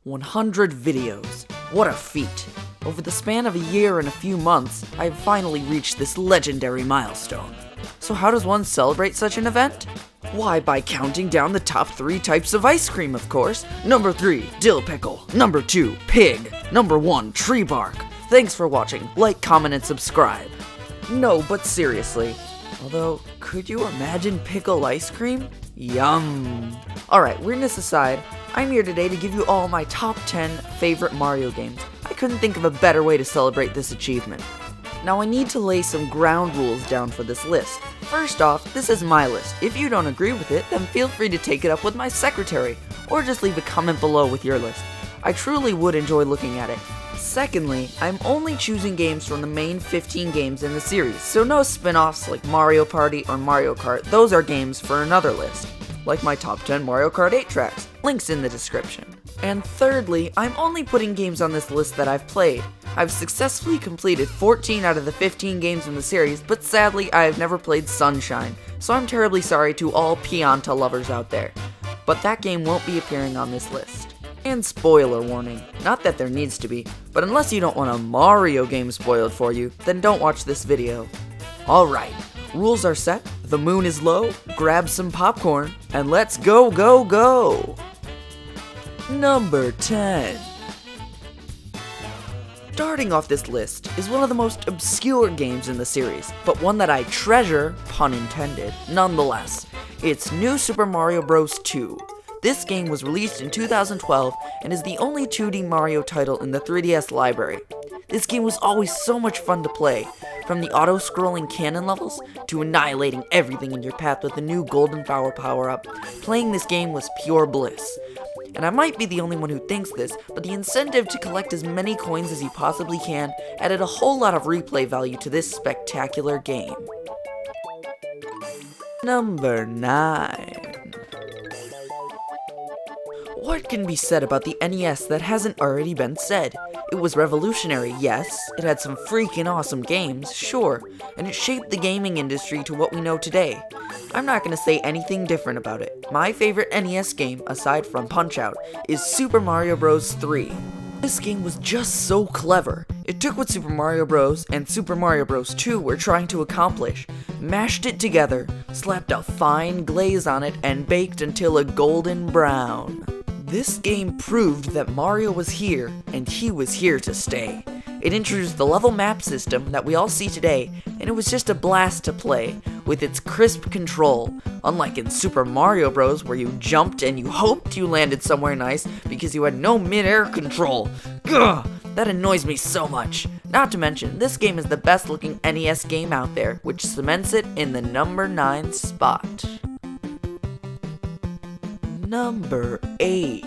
100 videos. What a feat. Over the span of a year and a few months, I have finally reached this legendary milestone. So how does one celebrate such an event? Why, by counting down the top 3 types of ice cream, of course. Number 3, dill pickle. Number 2, pig. Number 1, tree bark. Thanks for watching. Like, comment, and subscribe. No, but seriously. Although, could you imagine pickle ice cream? Yum. Alright, weirdness aside, I'm here today to give you all my top 10 favorite Mario games. I couldn't think of a better way to celebrate this achievement. Now I need to lay some ground rules down for this list. First off, this is my list. If you don't agree with it, then feel free to take it up with my secretary, or just leave a comment below with your list. I truly would enjoy looking at it. Secondly, I'm only choosing games from the main 15 games in the series, so no spin-offs like Mario Party or Mario Kart. Those are games for another list, like my top 10 Mario Kart 8 tracks, links in the description. And thirdly, I'm only putting games on this list that I've played. I've successfully completed 14 out of the 15 games in the series, but sadly I have never played Sunshine, so I'm terribly sorry to all Pianta lovers out there. But that game won't be appearing on this list. And spoiler warning, not that there needs to be, but unless you don't want a Mario game spoiled for you, then don't watch this video. Alright, rules are set, the moon is low, grab some popcorn, and let's go, go, go! Number 10. Starting off this list is one of the most obscure games in the series, but one that I treasure, pun intended, nonetheless. It's New Super Mario Bros. 2. This game was released in 2012 and is the only 2D Mario title in the 3DS library. This game was always so much fun to play, from the auto-scrolling cannon levels to annihilating everything in your path with the new Golden Flower power-up. Playing this game was pure bliss. And I might be the only one who thinks this, but the incentive to collect as many coins as you possibly can added a whole lot of replay value to this spectacular game. Number 9. What can be said about the NES that hasn't already been said? It was revolutionary, yes, it had some freaking awesome games, sure, and it shaped the gaming industry to what we know today. I'm not gonna say anything different about it. My favorite NES game, aside from Punch-Out, is Super Mario Bros. 3. This game was just so clever. It took what Super Mario Bros. And Super Mario Bros. 2 were trying to accomplish, mashed it together, slapped a fine glaze on it, and baked until a golden brown. This game proved that Mario was here, and he was here to stay. It introduced the level map system that we all see today, and it was just a blast to play, with its crisp control. Unlike in Super Mario Bros. Where you jumped and you hoped you landed somewhere nice because you had no mid-air control. Ugh, that annoys me so much. Not to mention, this game is the best looking NES game out there, which cements it in the number 9 spot. Number 8.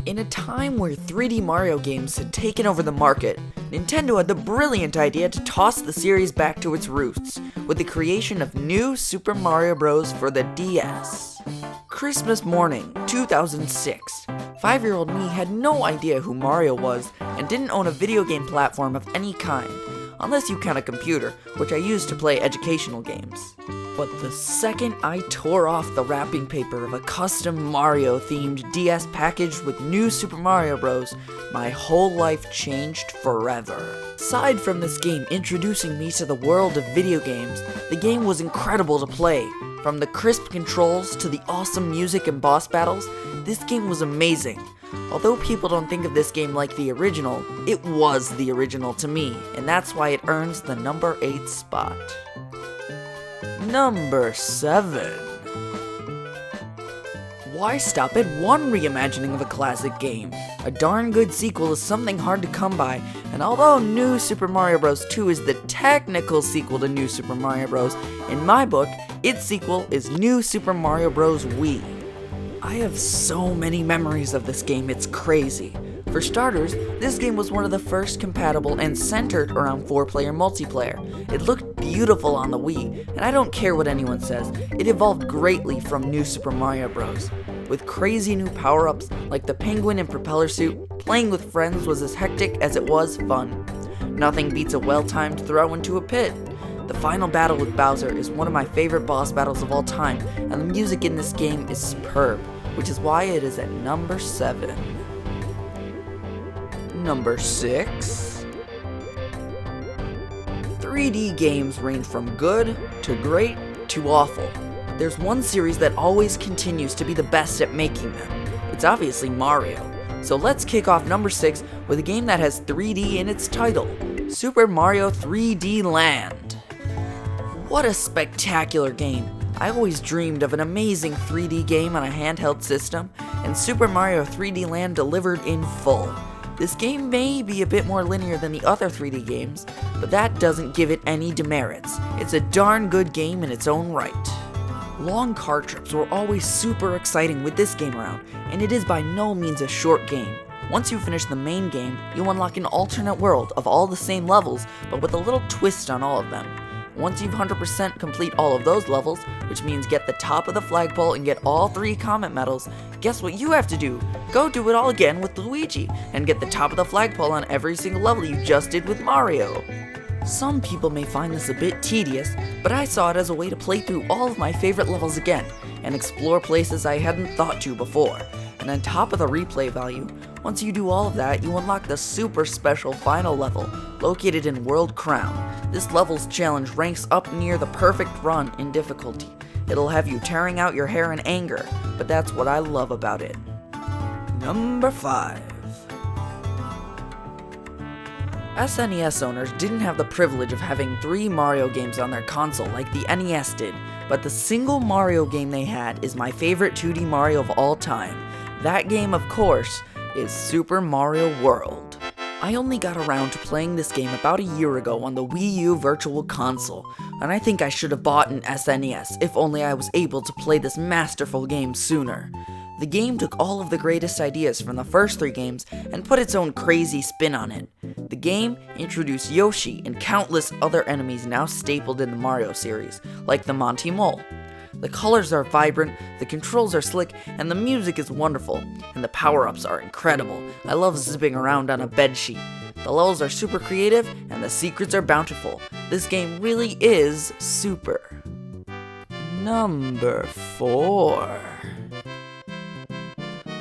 In a time where 3D Mario games had taken over the market, Nintendo had the brilliant idea to toss the series back to its roots, with the creation of New Super Mario Bros. For the DS. Christmas morning, 2006. 5-year-old me had no idea who Mario was, and didn't own a video game platform of any kind, unless you count a computer, which I used to play educational games. But the second I tore off the wrapping paper of a custom Mario-themed DS package with New Super Mario Bros., my whole life changed forever. Aside from this game introducing me to the world of video games, the game was incredible to play. From the crisp controls to the awesome music and boss battles, this game was amazing. Although people don't think of this game like the original, it was the original to me, and that's why it earns the number 8 spot. Number 7. Why stop at one reimagining of a classic game? A darn good sequel is something hard to come by, and although New Super Mario Bros. 2 is the technical sequel to New Super Mario Bros., in my book, its sequel is New Super Mario Bros. Wii. I have so many memories of this game, it's crazy. For starters, this game was one of the first compatible and centered around 4-player multiplayer. It looked beautiful on the Wii, and I don't care what anyone says, it evolved greatly from New Super Mario Bros. With crazy new power-ups like the penguin and propeller suit, playing with friends was as hectic as it was fun. Nothing beats a well-timed throw into a pit. The final battle with Bowser is one of my favorite boss battles of all time, and the music in this game is superb. which is why it is at number 7. Number 6. 3D games range from good to great to awful. There's one series that always continues to be the best at making them. It's obviously Mario. So let's kick off number 6 with a game that has 3D in its title, Super Mario 3D Land. What a spectacular game. I always dreamed of an amazing 3D game on a handheld system, and Super Mario 3D Land delivered in full. This game may be a bit more linear than the other 3D games, but that doesn't give it any demerits. It's a darn good game in its own right. Long car trips were always super exciting with this game around, and it is by no means a short game. Once you finish the main game, you unlock an alternate world of all the same levels, but with a little twist on all of them. Once you've 100% complete all of those levels, which means get the top of the flagpole and get all 3 comet medals, guess what you have to do? Go do it all again with Luigi, and get the top of the flagpole on every single level you just did with Mario. Some people may find this a bit tedious, but I saw it as a way to play through all of my favorite levels again, and explore places I hadn't thought to before. And on top of the replay value, once you do all of that, you unlock the super special final level, located in World Crown. This level's challenge ranks up near the perfect run in difficulty. It'll have you tearing out your hair in anger, but that's what I love about it. Number 5. SNES owners didn't have the privilege of having 3 Mario games on their console like the NES did, but the single Mario game they had is my favorite 2D Mario of all time. That game, of course, is Super Mario World. I only got around to playing this game about a year ago on the Wii U Virtual Console, and I think I should have bought an SNES if only I was able to play this masterful game sooner. The game took all of the greatest ideas from the first 3 games and put its own crazy spin on it. The game introduced Yoshi and countless other enemies now stapled in the Mario series, like the Monty Mole. The colors are vibrant, the controls are slick, and the music is wonderful, and the power-ups are incredible. I love zipping around on a bedsheet. The levels are super creative, and the secrets are bountiful. This game really is super. Number 4.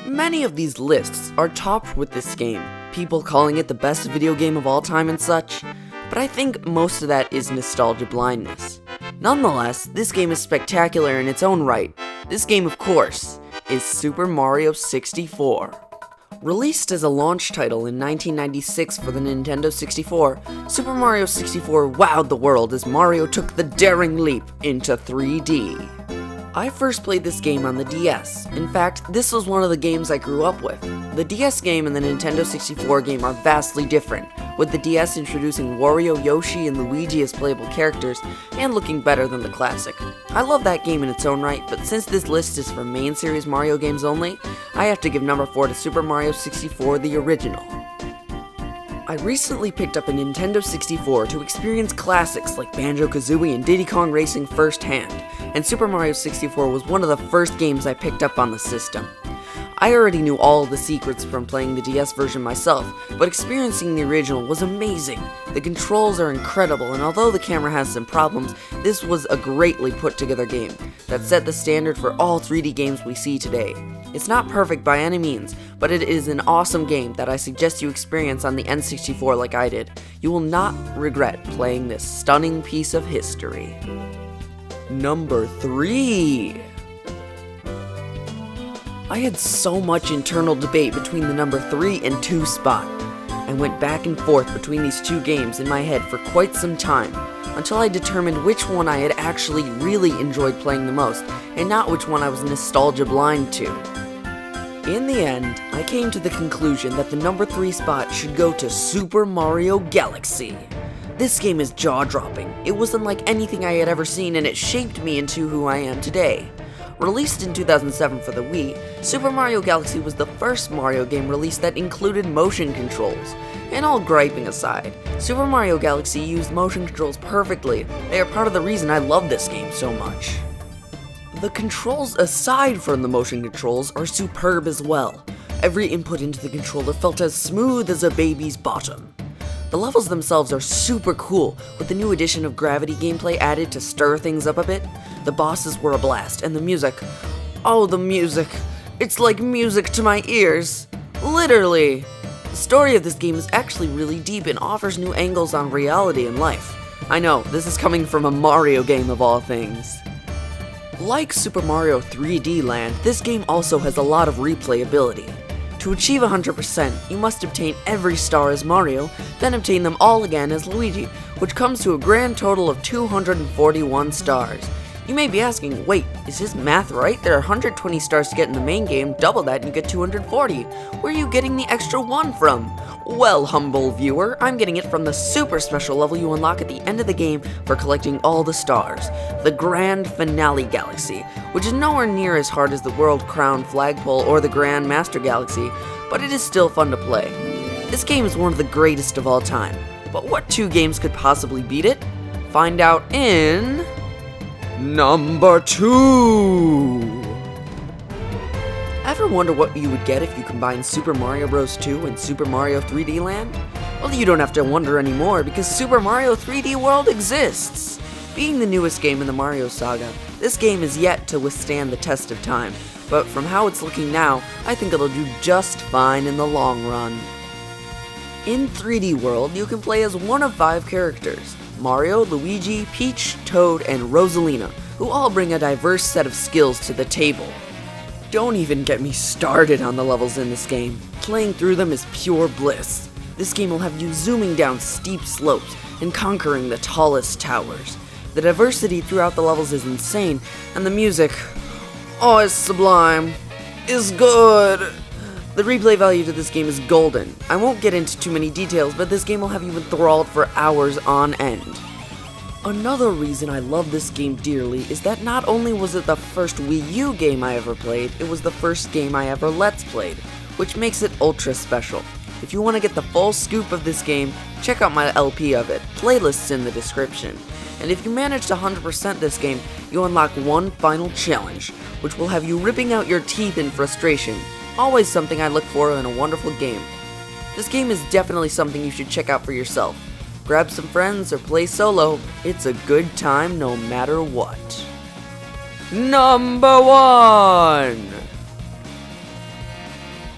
Many of these lists are topped with this game, people calling it the best video game of all time and such, but I think most of that is nostalgia blindness. Nonetheless, this game is spectacular in its own right. This game, of course, is Super Mario 64. Released as a launch title in 1996 for the Nintendo 64, Super Mario 64 wowed the world as Mario took the daring leap into 3D. I first played this game on the DS. In fact, this was one of the games I grew up with. The DS game and the Nintendo 64 game are vastly different, with the DS introducing Wario, Yoshi, and Luigi as playable characters, and looking better than the classic. I love that game in its own right, but since this list is for main series Mario games only, I have to give number 4 to Super Mario 64, the original. I recently picked up a Nintendo 64 to experience classics like Banjo-Kazooie and Diddy Kong Racing firsthand, and Super Mario 64 was one of the first games I picked up on the system. I already knew all the secrets from playing the DS version myself, but experiencing the original was amazing. The controls are incredible, and although the camera has some problems, this was a greatly put together game that set the standard for all 3D games we see today. It's not perfect by any means, but it is an awesome game that I suggest you experience on the N64 like I did. You will not regret playing this stunning piece of history. Number 3. I had so much internal debate between the number 3 and 2 spot. I went back and forth between these 2 games in my head for quite some time, until I determined which one I had actually really enjoyed playing the most, and not which one I was nostalgia blind to. In the end, I came to the conclusion that the number 3 spot should go to Super Mario Galaxy. This game is jaw-dropping. It was unlike anything I had ever seen, and it shaped me into who I am today. Released in 2007 for the Wii, Super Mario Galaxy was the first Mario game released that included motion controls. And all griping aside, Super Mario Galaxy used motion controls perfectly. They are part of the reason I love this game so much. The controls aside from the motion controls are superb as well. Every input into the controller felt as smooth as a baby's bottom. The levels themselves are super cool, with the new addition of gravity gameplay added to stir things up a bit. The bosses were a blast, and the music, oh the music, It's like music to my ears. Literally. The story of this game is actually really deep and offers new angles on reality and life. I know, this is coming from a Mario game of all things. Like Super Mario 3D Land, this game also has a lot of replayability. To achieve 100%, you must obtain every star as Mario, then obtain them all again as Luigi, which comes to a grand total of 241 stars. You may be asking, wait, is his math right? There are 120 stars to get in the main game, double that and you get 240. Where are you getting the extra one from? Well, humble viewer, I'm getting it from the super special level you unlock at the end of the game for collecting all the stars, the Grand Finale Galaxy, which is nowhere near as hard as the World Crown Flagpole or the Grand Master Galaxy, but it is still fun to play. This game is one of the greatest of all time, but what two games could possibly beat it? Find out in... Number 2! Ever wonder what you would get if you combined Super Mario Bros. 2 and Super Mario 3D Land? Well, you don't have to wonder anymore because Super Mario 3D World exists! Being the newest game in the Mario saga, this game is yet to withstand the test of time, but from how it's looking now, I think it'll do just fine in the long run. In 3D World, you can play as one of 5 characters: Mario, Luigi, Peach, Toad, and Rosalina, who all bring a diverse set of skills to the table. Don't even get me started on the levels in this game. Playing through them is pure bliss. This game will have you zooming down steep slopes and conquering the tallest towers. The diversity throughout the levels is insane, and the music, oh, it's sublime, is good. The replay value to this game is golden. I won't get into too many details, but this game will have you enthralled for hours on end. Another reason I love this game dearly is that not only was it the first Wii U game I ever played, it was the first game I ever Let's Played, which makes it ultra special. If you want to get the full scoop of this game, check out my LP of it, playlists in the description. And if you manage to 100% this game, you unlock one final challenge, which will have you ripping out your teeth in frustration. Always something I look for in a wonderful game. This game is definitely something you should check out for yourself. Grab some friends or play solo, it's a good time no matter what. Number 1!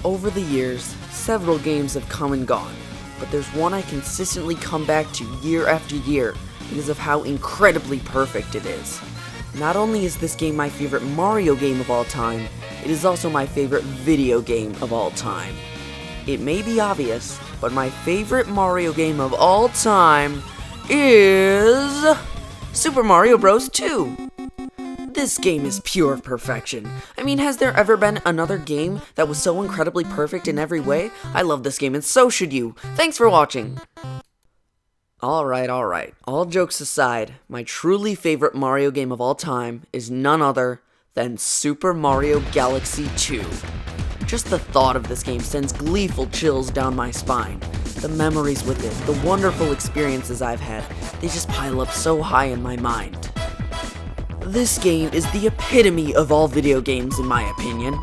Over the years, several games have come and gone, but there's one I consistently come back to year after year because of how incredibly perfect it is. Not only is this game my favorite Mario game of all time, it is also my favorite video game of all time. It may be obvious, but my favorite Mario game of all time is Super Mario Bros. 2. This game is pure perfection. I mean, has there ever been another game that was so incredibly perfect in every way? I love this game and so should you. Thanks for watching. Alright. All jokes aside, my truly favorite Mario game of all time is none other than Super Mario Galaxy 2. Just the thought of this game sends gleeful chills down my spine. The memories with it, the wonderful experiences I've had, they just pile up so high in my mind. This game is the epitome of all video games in my opinion.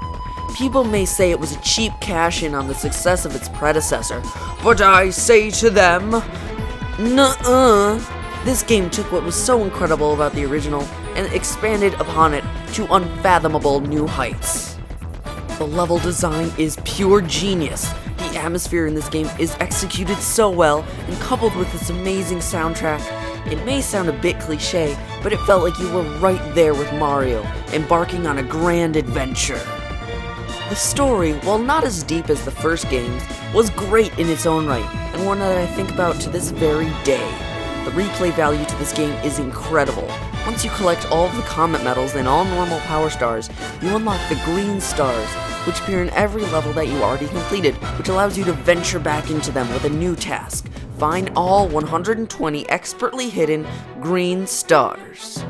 People may say it was a cheap cash-in on the success of its predecessor, but I say to them, nuh-uh. This game took what was so incredible about the original and expanded upon it to unfathomable new heights. The level design is pure genius. The atmosphere in this game is executed so well, and coupled with this amazing soundtrack, it may sound a bit cliche, but it felt like you were right there with Mario, embarking on a grand adventure. The story, while not as deep as the first games, was great in its own right, and one that I think about to this very day. The replay value to this game is incredible. Once you collect all of the comet medals and all normal power stars, you unlock the green stars, which appear in every level that you already completed, which allows you to venture back into them with a new task. Find all 120 expertly hidden green stars.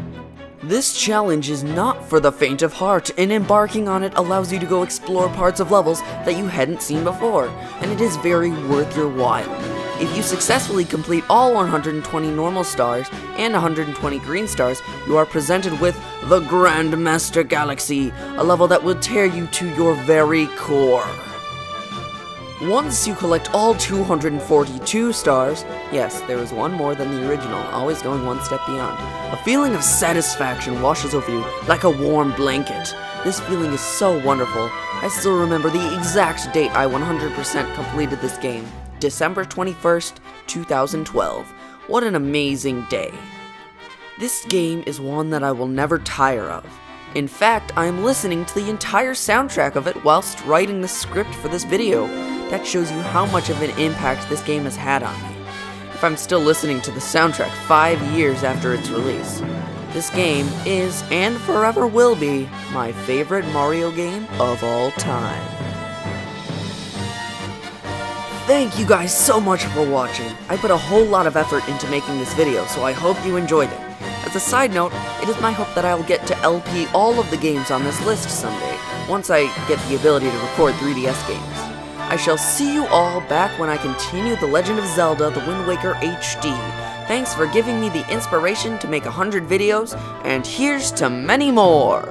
This challenge is not for the faint of heart, and embarking on it allows you to go explore parts of levels that you hadn't seen before, and it is very worth your while. If you successfully complete all 120 normal stars and 120 green stars, you are presented with the Grand Master Galaxy, a level that will tear you to your very core. Once you collect all 242 stars, yes, there is one more than the original, always going one step beyond, a feeling of satisfaction washes over you like a warm blanket. This feeling is so wonderful. I still remember the exact date I 100% completed this game, December 21st, 2012. What an amazing day. This game is one that I will never tire of. In fact, I am listening to the entire soundtrack of it whilst writing the script for this video. That shows you how much of an impact this game has had on me. If I'm still listening to the soundtrack 5 years after its release, this game is, and forever will be, my favorite Mario game of all time. Thank you guys so much for watching. I put a whole lot of effort into making this video, so I hope you enjoyed it. As a side note, it is my hope that I will get to LP all of the games on this list someday, once I get the ability to record 3DS games. I shall see you all back when I continue The Legend of Zelda: The Wind Waker HD. Thanks for giving me the inspiration to make 100 videos, and here's to many more!